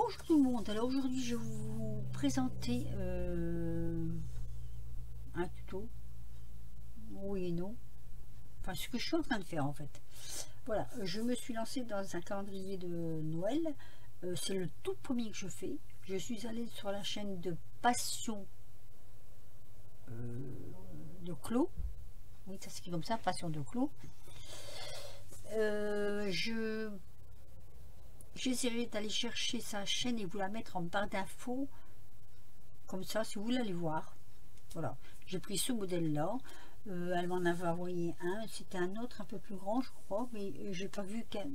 Bonjour tout le monde, alors aujourd'hui je vais vous présenter un tuto, oui et non, enfin ce que je suis en train de faire en fait. Voilà, je me suis lancée dans un calendrier de Noël, c'est le tout premier que je fais. Je suis allée sur la chaîne de Passion de Clos, oui ça s'écrit comme ça, Passion de Clos. J'essaierai d'aller chercher sa chaîne et vous la mettre en barre d'infos, comme ça si vous voulez aller voir. Voilà, j'ai pris ce modèle là, elle m'en avait envoyé un, c'était un autre un peu plus grand je crois, mais j'ai pas vu qu'elle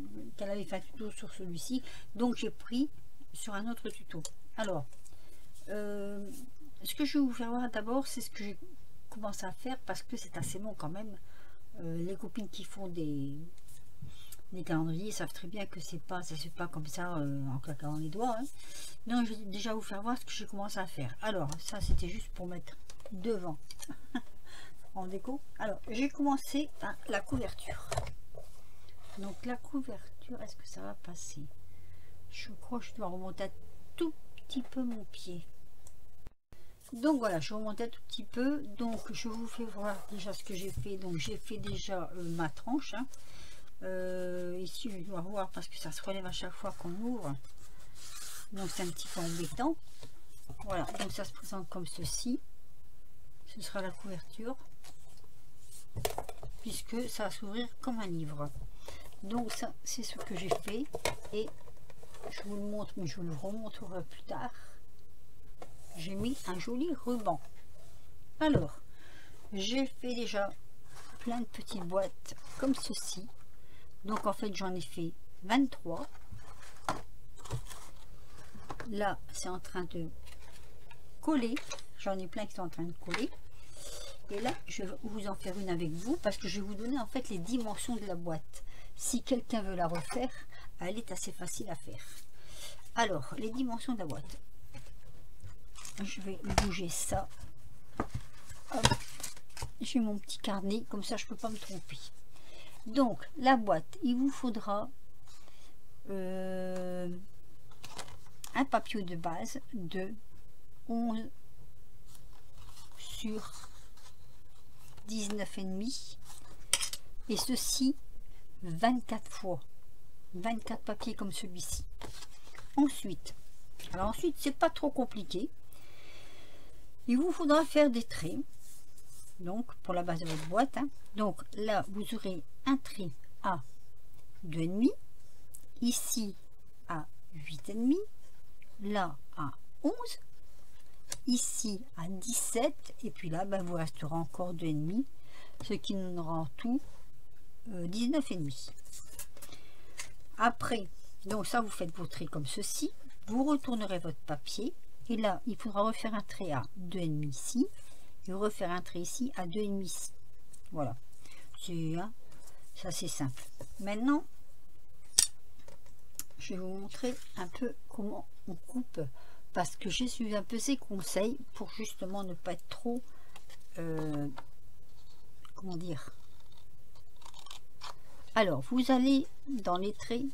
avait fait un tuto sur celui-ci, donc j'ai pris sur un autre tuto. Alors ce que je vais vous faire voir d'abord, c'est ce que j'ai commencé à faire parce que c'est assez long quand même. Les copines qui font des calendriers savent très bien que c'est pas, ça se fait pas comme ça en claquant les doigts, hein. Donc je vais déjà vous faire voir ce que j'ai commencé à faire. Alors ça c'était juste pour mettre devant en déco. Alors j'ai commencé par la couverture. Donc la couverture, est-ce que ça va passer? Je crois que je dois remonter un tout petit peu mon pied. Donc voilà, je remonte un tout petit peu. Donc je vous fais voir déjà ce que j'ai fait. Donc j'ai fait déjà ma tranche, hein. Ici je dois voir parce que ça se relève à chaque fois qu'on ouvre, donc c'est un petit peu embêtant. Voilà, donc ça se présente comme ceci. Ce sera la couverture, puisque ça va s'ouvrir comme un livre. Donc ça c'est ce que j'ai fait et je vous le montre, mais je vous le remontrerai plus tard. J'ai mis un joli ruban. Alors j'ai fait déjà plein de petites boîtes comme ceci. Donc en fait j'en ai fait 23. Là c'est en train de coller, j'en ai plein qui sont en train de coller. Et là je vais vous en faire une avec vous parce que je vais vous donner en fait les dimensions de la boîte. Si quelqu'un veut la refaire, elle est assez facile à faire. Alors les dimensions de la boîte, je vais bouger ça. J'ai mon petit carnet, comme ça je peux pas me tromper. Donc la boîte, il vous faudra un papier de base de 11 sur 19,5 et ceci 24 fois 24 papiers comme celui-ci. Ensuite, alors ensuite c'est pas trop compliqué, il vous faudra faire des traits donc pour la base de votre boîte, hein. Donc là vous aurez un trait à 2,5, ici à 8,5, là à 11, ici à 17 et puis là vous restera encore 2,5, ce qui nous donnera en tout 19,5. Après, donc ça vous faites vos traits comme ceci, vous retournerez votre papier et là il faudra refaire un trait à 2,5 ici et refaire un trait ici à 2,5 ici. Voilà, c'est ça, c'est simple. Maintenant je vais vous montrer un peu comment on coupe parce que j'ai suivi un peu ces conseils pour justement ne pas être trop comment dire. Alors vous allez dans les traits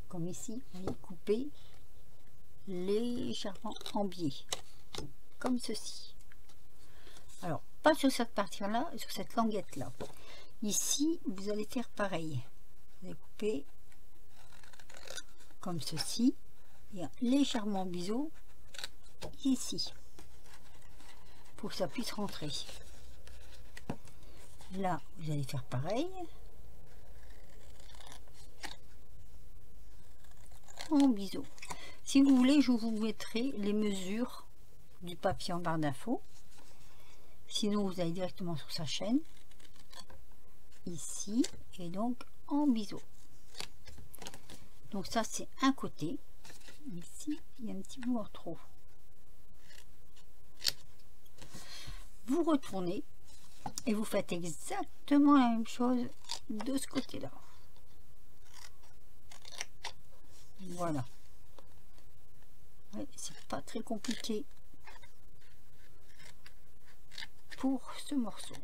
comme ici, vous coupez légèrement en biais comme ceci. Alors pas sur cette partie là, sur cette languette là. Ici vous allez faire pareil, vous allez couper comme ceci et légèrement biseau ici pour que ça puisse rentrer. Là vous allez faire pareil en biseau. Si vous voulez je vous mettrai les mesures du papier en barre d'infos, sinon vous allez directement sur sa chaîne ici et donc en biseau. Donc ça c'est un côté, ici il y a un petit bout en trop, vous retournez et vous faites exactement la même chose de ce côté là. Voilà, ouais, c'est pas très compliqué pour ce morceau.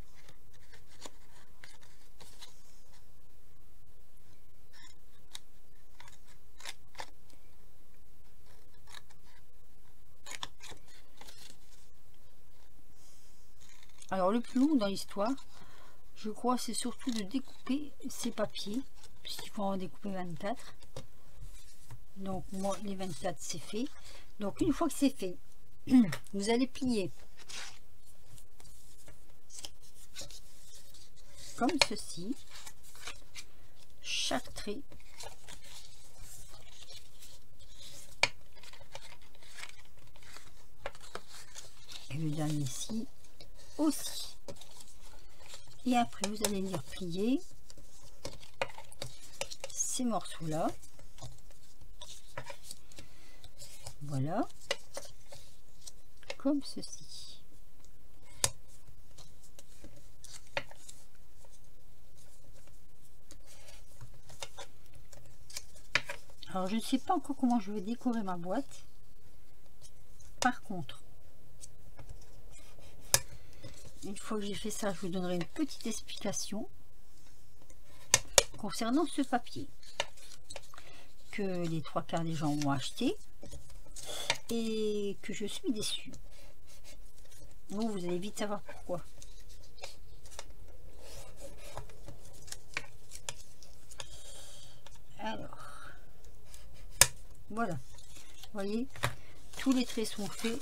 Alors le plus long dans l'histoire, je crois, c'est surtout de découper ces papiers, puisqu'il faut en découper 24. Donc moi les 24 c'est fait. Donc une fois que c'est fait, vous allez plier comme ceci chaque trait. Et le dernier ici aussi. Et après vous allez venir plier ces morceaux là. Voilà, comme ceci. Alors je ne sais pas encore comment je vais décorer ma boîte. Par contre, une fois que j'ai fait ça, je vous donnerai une petite explication concernant ce papier que les 3/4 des gens ont acheté et que je suis déçue. Vous allez vite savoir pourquoi. Alors, voilà. Vous voyez, tous les traits sont faits.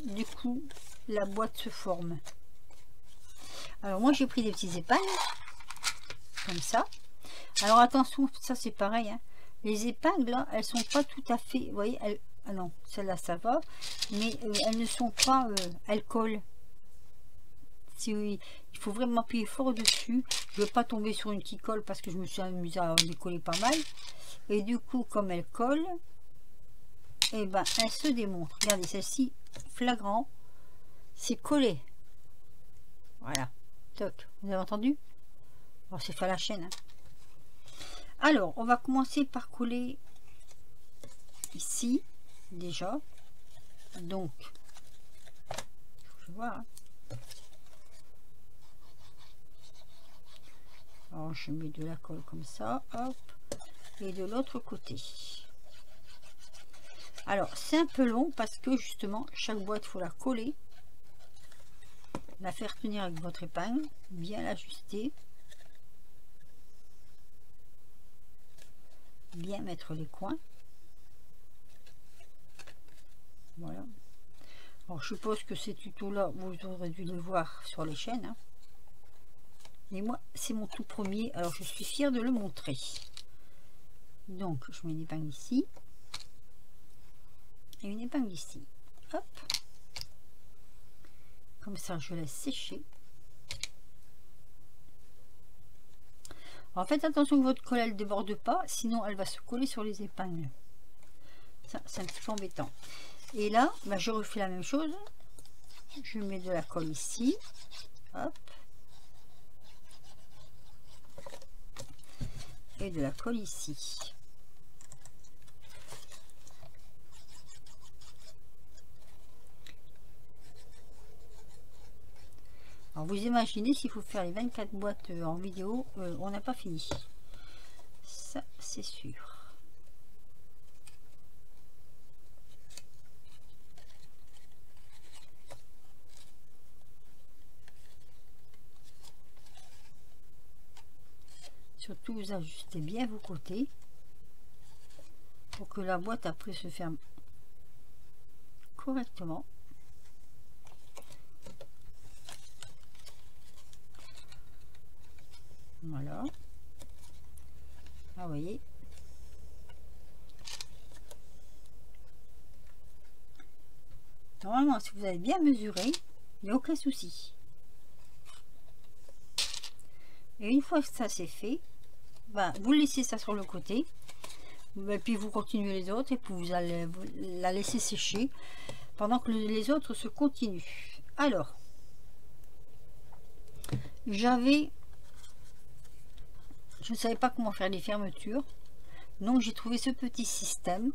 Du coup, la boîte se forme. Alors, moi, j'ai pris des petits épingles. Comme ça. Alors, attention, ça c'est pareil. Hein. Les épingles, là, elles sont pas tout à fait... Vous voyez, elles... Ah non, celle-là, ça va. Mais elles ne sont pas... elles collent. Il faut vraiment appuyer fort dessus. Je ne veux pas tomber sur une qui colle parce que je me suis amusée à décoller pas mal. Et du coup, comme elle colle, et ben elle se démontre. Regardez, celle-ci, flagrant, c'est collé. Voilà. Toc. Vous avez entendu? Alors, c'est fait à la chaîne. Hein. Alors, on va commencer par coller ici, déjà. Donc, je vois. Hein. Alors, je mets de la colle comme ça, hop, et de l'autre côté. Alors, c'est un peu long parce que justement, chaque boîte, il faut la coller, la faire tenir avec votre épingle, bien l'ajuster, bien mettre les coins. Voilà. Alors, je suppose que ces tutos-là, vous aurez dû les voir sur les chaînes. Hein. Et moi, c'est mon tout premier, alors je suis fière de le montrer. Donc, je mets une épingle ici. Et une épingle ici. Hop. Comme ça, je laisse sécher. Alors, faites attention que votre colle, elle ne déborde pas, sinon elle va se coller sur les épingles. Ça, c'est un petit peu embêtant. Et là, bah, je refais la même chose. Je mets de la colle ici. Hop. Et de la colle ici. Alors vous imaginez s'il faut faire les 24 boîtes en vidéo, on n'a pas fini. Ça c'est sûr. Surtout vous ajustez bien vos côtés pour que la boîte après se ferme correctement. Voilà. Ah, vous voyez. Normalement, si vous avez bien mesuré, il n'y a aucun souci. Et une fois que ça c'est fait, bah, vous laissez ça sur le côté. Et puis vous continuez les autres et puis vous allez la laisser sécher pendant que les autres se continuent. Alors, je ne savais pas comment faire les fermetures, donc j'ai trouvé ce petit système.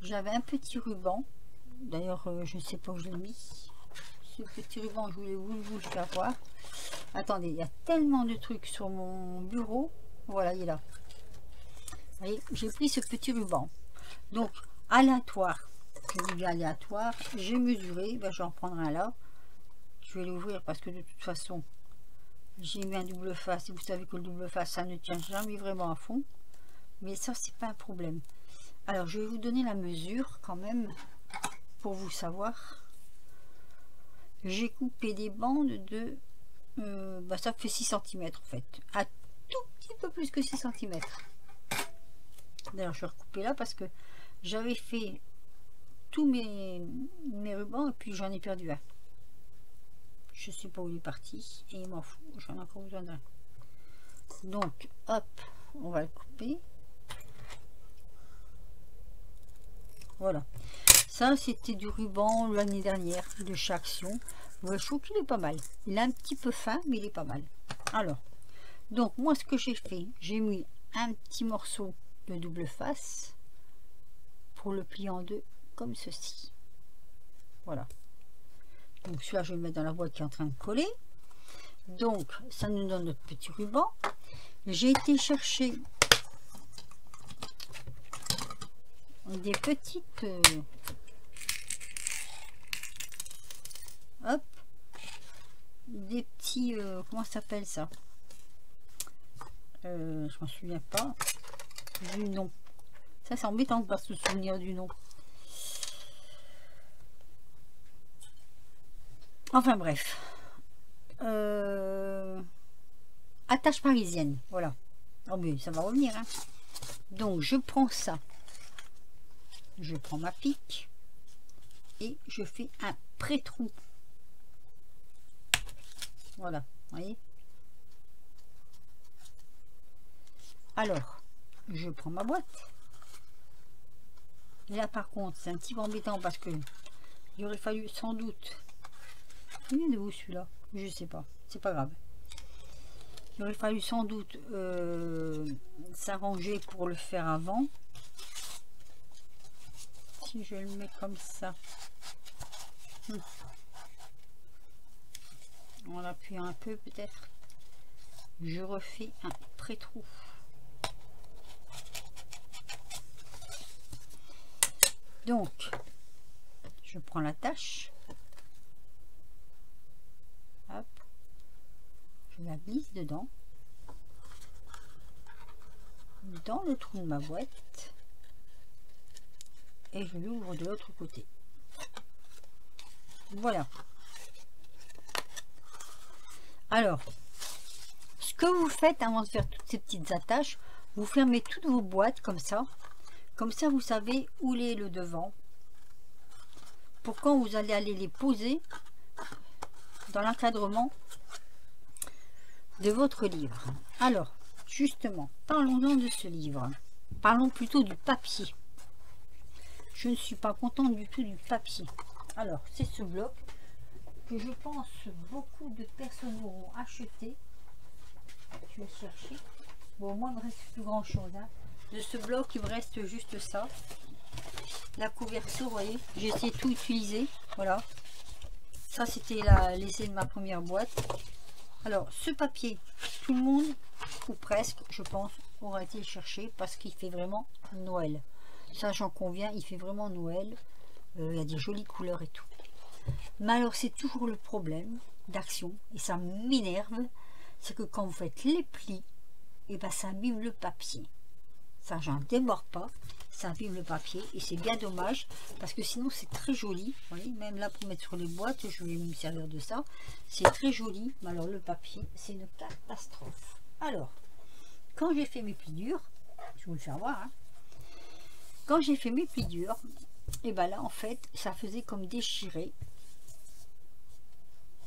J'avais un petit ruban, d'ailleurs je ne sais pas où je l'ai mis. Ce petit ruban, je voulais vous le faire voir. Attendez, il y a tellement de trucs sur mon bureau. Voilà, il est là. J'ai pris ce petit ruban. Donc, aléatoire. Je dis bien aléatoire. J'ai mesuré. Ben, j'en prendrai un là. je vais l'ouvrir parce que de toute façon j'ai mis un double face et vous savez que le double face ça ne tient jamais vraiment à fond, mais ça c'est pas un problème. Alors je vais vous donner la mesure quand même pour vous savoir. J'ai coupé des bandes de ça fait 6 cm en fait, un tout petit peu plus que 6 cm. D'ailleurs je vais recouper là parce que j'avais fait tous mes rubans et puis j'en ai perdu un. Je sais pas où il est parti et il m'en fout, j'en ai encore besoin d'un. Donc hop, on va le couper. Voilà, ça c'était du ruban l'année dernière de chez Action. Je trouve qu'il est pas mal, il est un petit peu fin mais il est pas mal. Alors donc moi ce que j'ai fait, j'ai mis un petit morceau de double face pour le plier en deux comme ceci. Voilà, donc celui-là je vais le mettre dans la boîte qui est en train de coller. Donc ça nous donne notre petit ruban. J'ai été chercher des petites hop, des petits comment ça s'appelle ça, je m'en souviens pas du nom. Ça c'est embêtant de pas se souvenir du nom. Enfin bref, attache parisienne, voilà. Oh mais ça va revenir hein. Donc je prends ça, je prends ma pique et je fais un pré-trou. Voilà, vous voyez. Alors je prends ma boîte. Et là par contre c'est un petit peu embêtant parce que il aurait fallu sans doute, il est de où celui-là, je sais pas, c'est pas grave, il aurait fallu sans doute s'arranger pour le faire avant. Si je le mets comme ça, en l'appuyant un peu peut-être, je refais un pré-trou. Donc je prends la tâche, hop, je la glisse dedans dans le trou de ma boîte et je l'ouvre de l'autre côté. Voilà. Alors ce que vous faites avant de faire toutes ces petites attaches, vous fermez toutes vos boîtes comme ça vous savez où est le devant pour quand vous allez aller les poser dans l'encadrement de votre livre. Alors justement, parlons-en de ce livre, parlons plutôt du papier. Je ne suis pas contente du tout du papier. Alors c'est ce bloc que je pense beaucoup de personnes auront acheté. Je vais chercher. Bon, moi il me reste plus grand chose hein. De ce bloc il me reste juste ça, la couverture, vous voyez, j'ai essayé de tout utiliser. Voilà, ça c'était l'essai de ma première boîte. Alors ce papier, tout le monde ou presque je pense aura été cherché parce qu'il fait vraiment Noël, ça j'en conviens, il fait vraiment Noël. Il y a des jolies couleurs et tout, mais alors c'est toujours le problème d'Action et ça m'énerve, c'est que quand vous faites les plis, et ben ça abîme le papier. Ça j'en démords pas, ça abîme le papier et c'est bien dommage parce que sinon c'est très joli. Vous voyez, même là pour mettre sur les boîtes, je vais me servir de ça, c'est très joli, mais alors le papier c'est une catastrophe. Alors quand j'ai fait mes plis durs, je vais vous le faire voir hein. Quand j'ai fait mes plis durs, et ben là en fait ça faisait comme déchiré.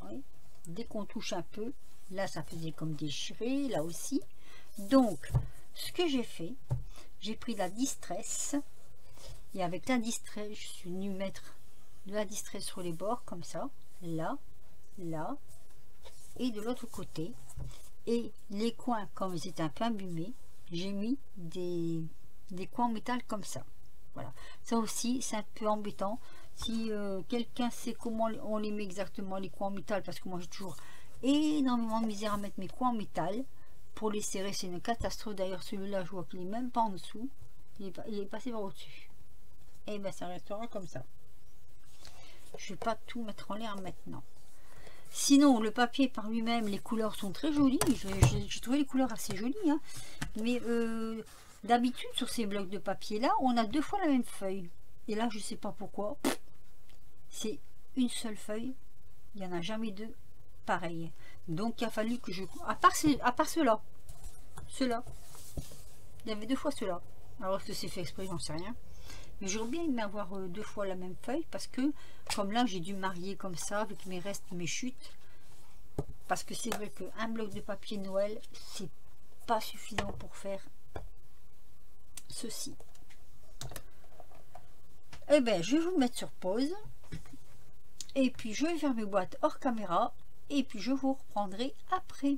Oui, dès qu'on touche un peu, là ça faisait comme déchiré, là aussi. Donc ce que j'ai fait, j'ai pris la distress et avec la distress je suis venue mettre de la distress sur les bords comme ça, là, là et de l'autre côté, et les coins comme ils étaient un peu abîmés, j'ai mis des coins en métal comme ça. Voilà, ça aussi c'est un peu embêtant. Si quelqu'un sait comment on les met exactement les coins en métal, parce que moi j'ai toujours énormément de misère à mettre mes coins en métal. Pour les serrer c'est une catastrophe. D'ailleurs celui-là je vois qu'il est même pas en dessous, il est passé par au-dessus. Et ben ça restera comme ça. Je vais pas tout mettre en l'air maintenant. Sinon, le papier par lui-même, les couleurs sont très jolies. J'ai trouvé les couleurs assez jolies. Hein. Mais d'habitude, sur ces blocs de papier-là, on a 2 fois la même feuille. Et là, je sais pas pourquoi. C'est une seule feuille. Il n'y en a jamais 2 pareilles. Donc, il a fallu que je... À part ceux-là. Ceux-là. Il y avait 2 fois ceux-là. Alors, est-ce que c'est fait exprès? J'en sais rien. Mais j'aurais bien aimé avoir 2 fois la même feuille parce que comme là j'ai dû marier comme ça avec mes restes, mes chutes, parce que c'est vrai qu'un bloc de papier Noël c'est pas suffisant pour faire ceci. Eh bien je vais vous mettre sur pause et puis je vais faire mes boîtes hors caméra et puis je vous reprendrai après.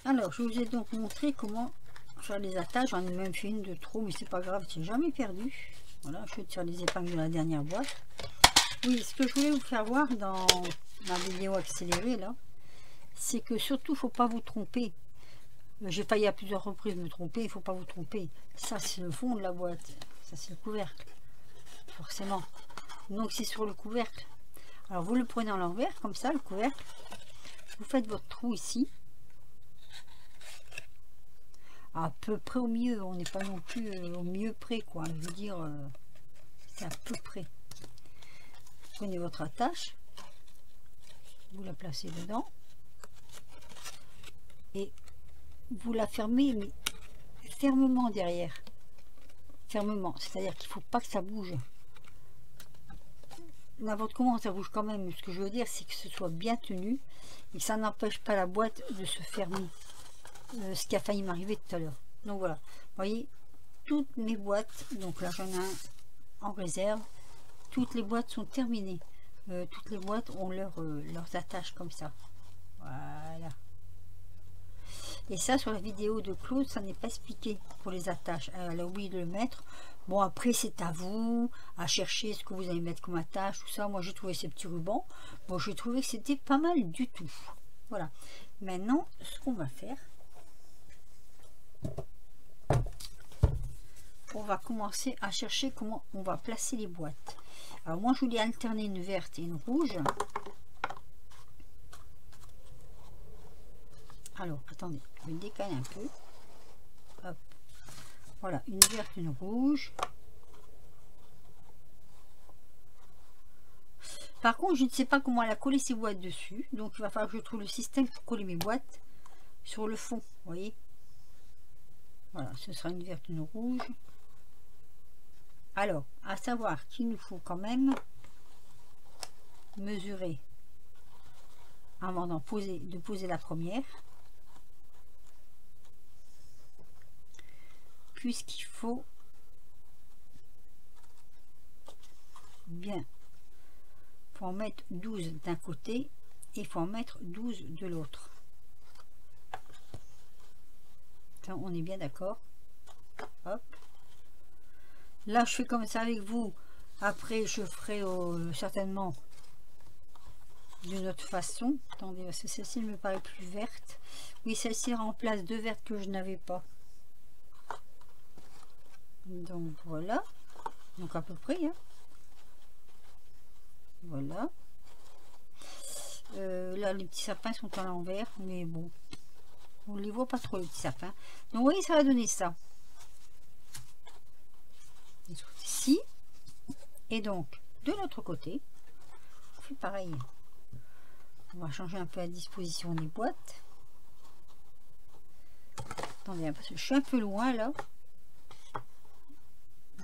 Alors, je vous ai donc montré comment faire les attaches. J'en ai même fait une de trop, mais c'est pas grave, c'est jamais perdu. Voilà, je tire les épingles de la dernière boîte. Oui, ce que je voulais vous faire voir dans ma vidéo accélérée, là, c'est que surtout, faut pas vous tromper. J'ai failli à plusieurs reprises me tromper, il faut pas vous tromper. Ça, c'est le fond de la boîte. Ça, c'est le couvercle. Forcément. Donc, c'est sur le couvercle. Alors, vous le prenez en l'envers, comme ça, le couvercle. Vous faites votre trou ici. À peu près au milieu, on n'est pas non plus au milieu près, quoi. Je veux dire, c'est à peu près. Prenez votre attache, vous la placez dedans et vous la fermez, mais fermement derrière. Fermement, c'est-à-dire qu'il ne faut pas que ça bouge. N'importe comment, ça bouge quand même. Ce que je veux dire, c'est que ce soit bien tenu et que ça n'empêche pas la boîte de se fermer. Ce qui a failli m'arriver tout à l'heure. Donc voilà, vous voyez, toutes mes boîtes, donc là j'en ai un en réserve, toutes les boîtes sont terminées. Toutes les boîtes ont leurs attaches comme ça. Voilà. Et ça, sur la vidéo de Claude, ça n'est pas expliqué pour les attaches. Elle a oublié de le mettre. Bon, après, c'est à vous, à chercher ce que vous allez mettre comme attache, tout ça. Moi, j'ai trouvé ces petits rubans. Bon, j'ai trouvé que c'était pas mal du tout. Voilà. Maintenant, ce qu'on va faire, on va commencer à chercher comment on va placer les boîtes. Alors moi je voulais alterner une verte et une rouge. Alors attendez, je vais décaler un peu. Hop. Voilà, une verte, une rouge. Par contre je ne sais pas comment elle a collé ses boîtes dessus, donc il va falloir que je trouve le système pour coller mes boîtes sur le fond, vous voyez. Voilà, ce sera une verte, une rouge. Alors, à savoir qu'il nous faut quand même mesurer avant de poser la première, puisqu'il faut bien, faut en mettre 12 d'un côté et il faut en mettre 12 de l'autre. On est bien d'accord. Hop. Là je fais comme ça avec vous, après je ferai certainement d'une autre façon. Attendez, parce que celle-ci me paraît plus verte. Oui, celle-ci remplace 2 vertes que je n'avais pas. Donc voilà, donc à peu près hein. Voilà. Là les petits sapins sont à l'envers, mais bon, on les voit pas trop les petits sapins. Donc oui, ça va donner ça. ici. Et donc, de l'autre côté, on fait pareil. On va changer un peu la disposition des boîtes. Attendez, parce que je suis un peu loin là.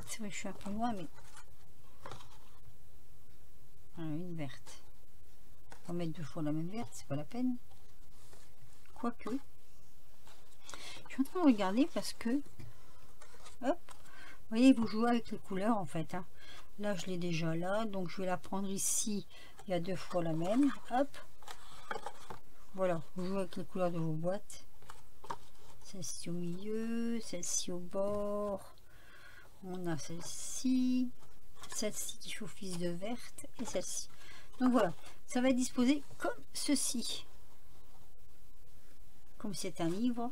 C'est vrai que je suis un peu loin, mais... Voilà, une verte. On va mettre 2 fois la même verte, c'est pas la peine. Quoique. Je suis en train de regarder parce que... Hop. Vous voyez, vous jouez avec les couleurs en fait. Hein. Là, je l'ai déjà là. Donc, je vais la prendre ici. Il y a 2 fois la même. Hop. Voilà. Vous jouez avec les couleurs de vos boîtes. Celle-ci au milieu. Celle-ci au bord. On a celle-ci. Celle-ci qui fait office de verte. Et celle-ci. Donc, voilà. Ça va être disposé comme ceci. Comme c'est un livre.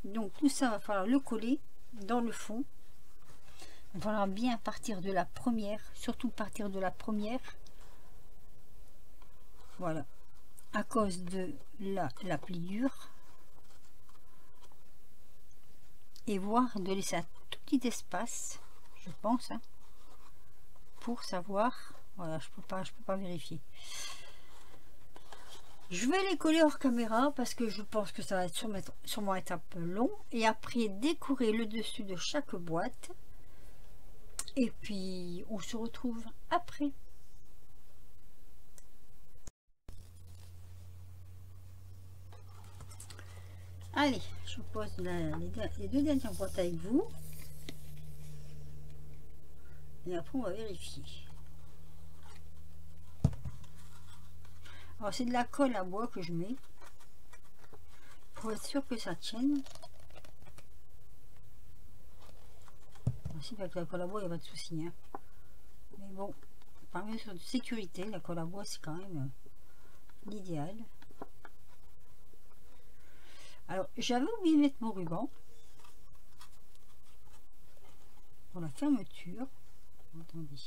Donc tout ça va falloir le coller dans le fond. Il va falloir bien partir de la première, surtout partir de la première. Voilà, à cause de la pliure. Et voir de laisser un tout petit espace, je pense, hein, pour savoir. Voilà, je peux pas vérifier. Je vais les coller hors caméra parce que je pense que ça va être sûrement être un peu long. Et après décorer le dessus de chaque boîte. Et puis on se retrouve après. Allez, je pose les 2 dernières boîtes avec vous. Et après on va vérifier. Alors c'est de la colle à bois que je mets pour être sûr que ça tienne. Ainsi avec la colle à bois il n'y a pas de souci. Hein. Mais bon, par mesure de sécurité, la colle à bois c'est quand même l'idéal. Alors j'avais oublié de mettre mon ruban pour la fermeture. Attendez.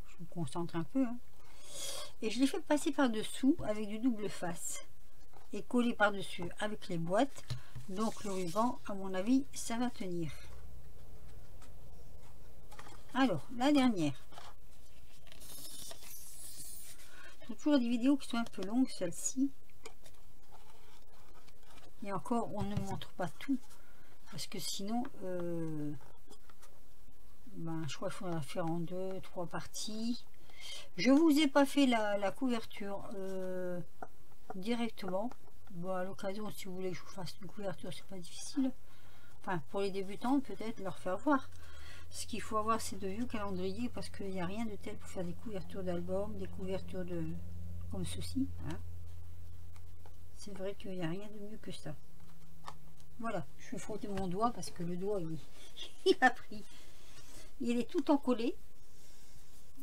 Je me concentre un peu. Hein. Et je l'ai fait passer par dessous avec du double face et coller par dessus avec les boîtes. Donc le ruban, à mon avis, ça va tenir. Alors la dernière, c'est toujours des vidéos qui sont un peu longues, celle-ci. Et encore, on ne montre pas tout parce que sinon je crois qu'il faudra la faire en 2-3 parties. Je vous ai pas fait la couverture directement. Bon, à l'occasion, si vous voulez que je vous fasse une couverture, c'est pas difficile. Enfin, pour les débutants, peut-être leur faire voir. Ce qu'il faut avoir, c'est de vieux calendriers parce qu'il n'y a rien de tel pour faire des couvertures d'albums, des couvertures de comme ceci. Hein. C'est vrai qu'il n'y a rien de mieux que ça. Voilà, je vais frotter mon doigt parce que le doigt, il a pris. Il est tout encollé.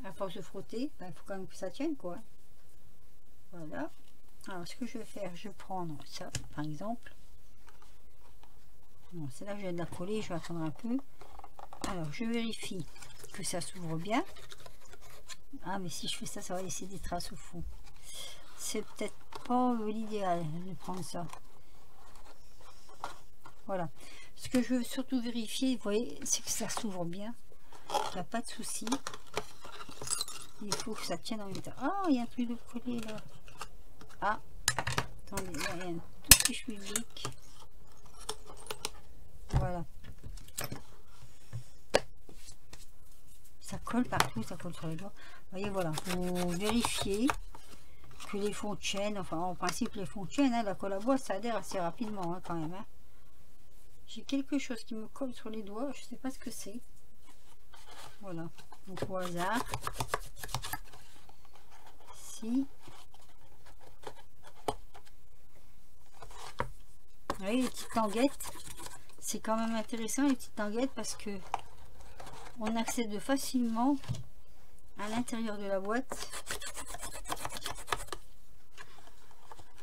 À force de frotter, il faut quand même que ça tienne, quoi. Voilà. Alors, ce que je vais faire, je vais prendre ça, par exemple. Bon, c'est là que je vais de la coller, je vais attendre un peu. Alors, je vérifie que ça s'ouvre bien. Ah, mais si je fais ça, ça va laisser des traces au fond. C'est peut-être pas l'idéal de prendre ça. Voilà. Ce que je veux surtout vérifier, vous voyez, c'est que ça s'ouvre bien. Il n'y a pas de souci. Il faut que ça tienne en même temps. Ah, il y a un truc de collé là. Ah, attendez, il y a un tout petit chouïbic. Voilà. Ça colle partout, ça colle sur les doigts. Vous voyez, voilà. Vous vérifiez que les fonds tiennent. Enfin, en principe, les fonds tiennent. Hein, la colle à bois, ça adhère assez rapidement hein, quand même. Hein. J'ai quelque chose qui me colle sur les doigts. Je sais pas ce que c'est. Voilà. Donc au hasard. Si. Vous voyez les petites tanguettes. C'est quand même intéressant les petites tanguettes parce que on accède facilement à l'intérieur de la boîte.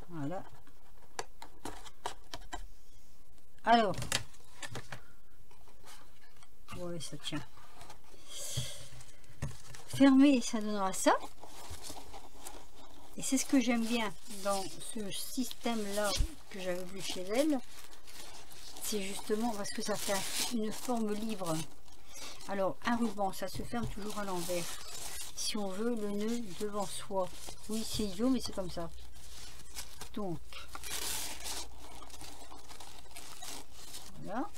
Voilà. Alors. Ouais, ça tient. Fermer, ça donnera ça. Et c'est ce que j'aime bien dans ce système là que j'avais vu chez elle, c'est justement parce que ça fait une forme libre. Alors un ruban, ça se ferme toujours à l'envers si on veut le nœud devant soi. Oui, c'est idiot, mais c'est comme ça. Donc voilà.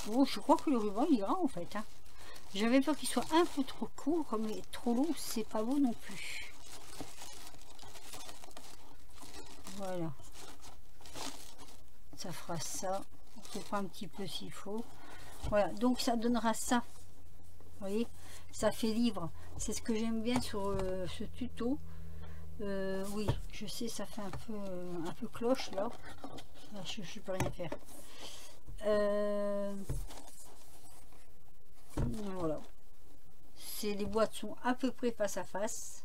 Oh, je crois que le ruban il est grand en fait, hein. J'avais peur qu'il soit un peu trop court, mais trop long, c'est pas beau non plus. Voilà. Ça fera ça. On se prend un petit peu s'il faut. Voilà, donc ça donnera ça. Vous voyez, ça fait livre. C'est ce que j'aime bien sur ce tuto. Oui, je sais, ça fait un peu cloche là. Là je peux rien faire. Voilà. Les boîtes sont à peu près face à face.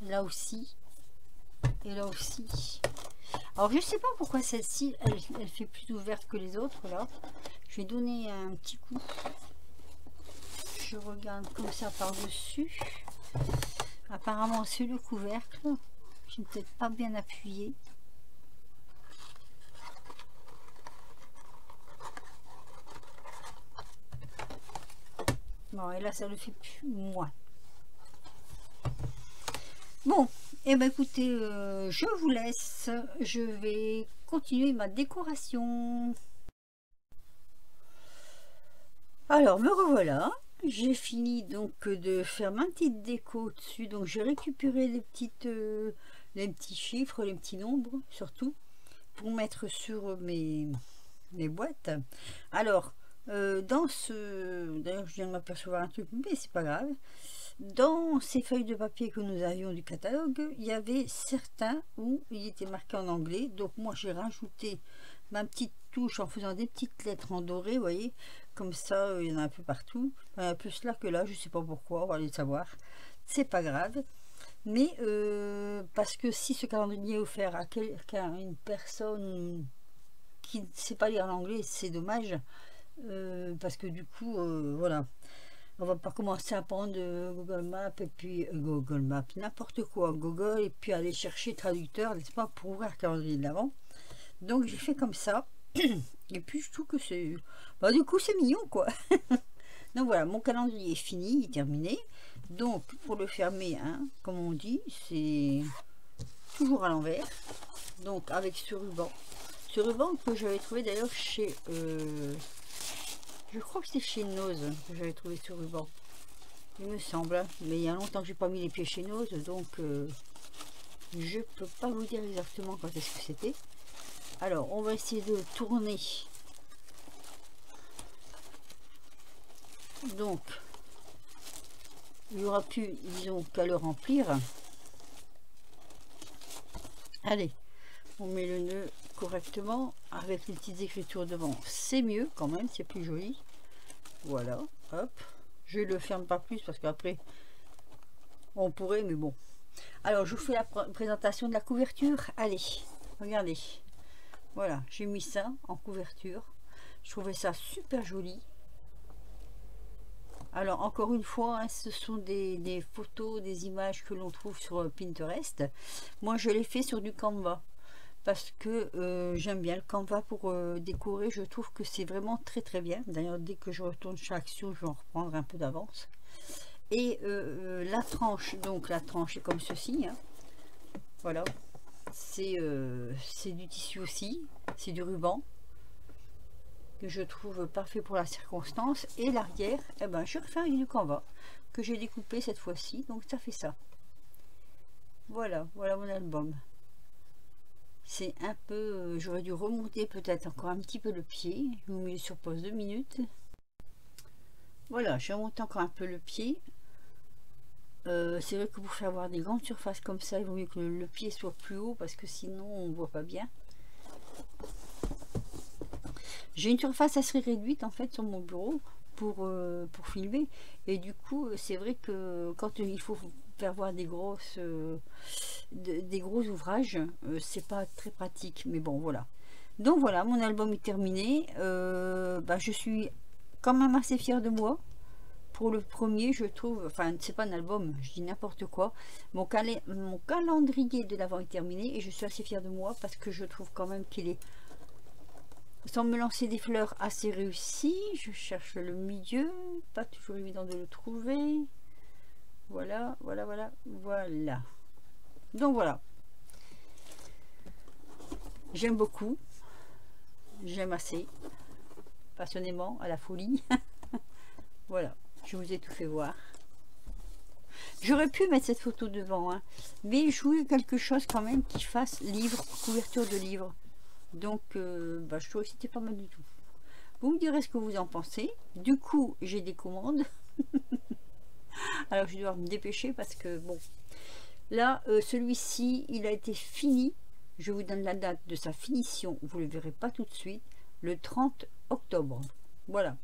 Là aussi. Et là aussi. Alors je sais pas pourquoi celle-ci, elle fait plus ouverte que les autres là. Je vais donner un petit coup. Je regarde comme ça par-dessus. Apparemment c'est le couvercle. Je n'ai peut-être pas bien appuyé. Bon, et là ça le fait plus moins. Bon, et ben écoutez, je vous laisse. Je vais continuer ma décoration. Alors me revoilà. J'ai fini donc de faire ma petite déco dessus. Donc j'ai récupéré les petits chiffres, les petits nombres surtout pour mettre sur mes boîtes. Alors dans ce, d'ailleurs je viens de m'apercevoir un truc, mais c'est pas grave. Dans ces feuilles de papier que nous avions du catalogue, il y avait certains où il était marqué en anglais. Donc moi j'ai rajouté ma petite touche en faisant des petites lettres en doré, vous voyez, comme ça il y en a un peu partout, un peu là que là, je sais pas pourquoi, on va aller savoir, c'est pas grave. Mais parce que si ce calendrier est offert à quelqu'un, une personne qui ne sait pas lire l'anglais, c'est dommage, parce que du coup voilà, on va pas commencer à prendre Google Maps et puis Google Maps, n'importe quoi, Google, et puis aller chercher traducteur, n'est-ce pas, pour ouvrir le calendrier de l'avant. Donc j'ai fait comme ça. Et puis je trouve que c'est... Bah, du coup c'est mignon quoi. Donc voilà, mon calendrier est fini, il est terminé. Donc pour le fermer, hein, comme on dit, c'est toujours à l'envers. Donc avec ce ruban. Ce ruban que j'avais trouvé d'ailleurs chez... je crois que c'est chez Nose que j'avais trouvé ce ruban. Il me semble. Mais il y a longtemps que j'ai pas mis les pieds chez Nose. Donc je peux pas vous dire exactement quand est-ce que c'était. Alors on va essayer de tourner. Donc il n'y aura plus, disons, qu'à le remplir. Allez, on met le nœud correctement avec les petites écritures devant, c'est mieux quand même, c'est plus joli. Voilà, hop, je le ferme pas plus parce qu'après on pourrait, mais bon. Alors je vous fais la présentation de la couverture. Allez, regardez, voilà, j'ai mis ça en couverture, je trouvais ça super joli. Alors encore une fois, hein, ce sont des photos, des images que l'on trouve sur Pinterest. Moi je l'ai fait sur du Canva parce que j'aime bien le Canva pour décorer. Je trouve que c'est vraiment très très bien. D'ailleurs dès que je retourne chez Action, je vais en reprendre un peu d'avance. Et la tranche, donc la tranche est comme ceci, hein. Voilà, c'est du tissu aussi, c'est du ruban que je trouve parfait pour la circonstance. Et l'arrière, eh ben, je refais avec du Canva que j'ai découpé cette fois-ci, donc ça fait ça. Voilà, voilà mon album. C'est un peu, j'aurais dû remonter peut-être encore un petit peu le pied. Je vous mets sur pause 2 minutes. Voilà, je remonte encore un peu le pied. C'est vrai que pour faire avoir des grandes surfaces comme ça, il vaut mieux que le pied soit plus haut parce que sinon on voit pas bien. J'ai une surface assez réduite en fait sur mon bureau pour filmer, et du coup c'est vrai que quand il faut faire voir des gros ouvrages, c'est pas très pratique, mais bon voilà. Donc voilà, mon album est terminé. Bah, je suis quand même assez fière de moi pour le premier, je trouve, enfin c'est pas un album, je dis n'importe quoi, mon calendrier de l'avant est terminé et je suis assez fière de moi parce que je trouve quand même qu'il est, sans me lancer des fleurs, assez réussi. Je cherche le milieu, pas toujours évident de le trouver. Voilà, voilà, voilà, voilà. Donc voilà, j'aime beaucoup, j'aime assez, passionnément, à la folie. Voilà, je vous ai tout fait voir. J'aurais pu mettre cette photo devant, hein, mais je voulais quelque chose quand même qui fasse livre, couverture de livre. Donc, je trouvais que c'était pas mal du tout. Vous me direz ce que vous en pensez. Du coup, j'ai des commandes. Alors, je dois me dépêcher parce que, bon, là, celui-ci, il a été fini. Je vous donne la date de sa finition. Vous ne le verrez pas tout de suite. Le 30 octobre. Voilà.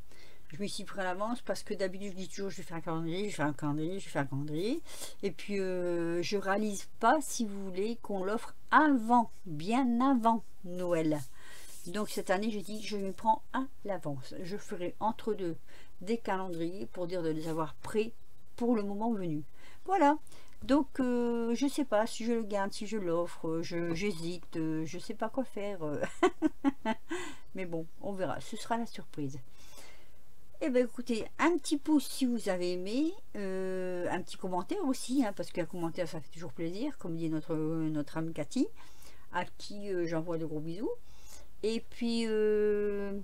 Je m'y suis pris à l'avance parce que d'habitude, je dis toujours, je vais faire un calendrier, je vais faire un calendrier, je vais faire un calendrier. Et puis, je réalise pas, si vous voulez, qu'on l'offre avant, bien avant Noël. Donc, cette année, j'ai dit, je m'y prends à l'avance. Je ferai entre deux des calendriers pour dire de les avoir prêts pour le moment venu. Voilà. Donc, je sais pas si je le garde, si je l'offre, j'hésite, je sais pas quoi faire. Mais bon, on verra. Ce sera la surprise. Eh bien écoutez, un petit pouce si vous avez aimé, un petit commentaire aussi, hein, parce qu'un commentaire ça fait toujours plaisir, comme dit notre amie Cathy, à qui j'envoie de gros bisous. Et puis, ben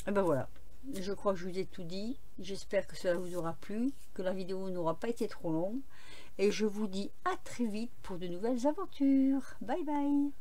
voilà, je crois que je vous ai tout dit, j'espère que cela vous aura plu, que la vidéo n'aura pas été trop longue, et je vous dis à très vite pour de nouvelles aventures. Bye bye.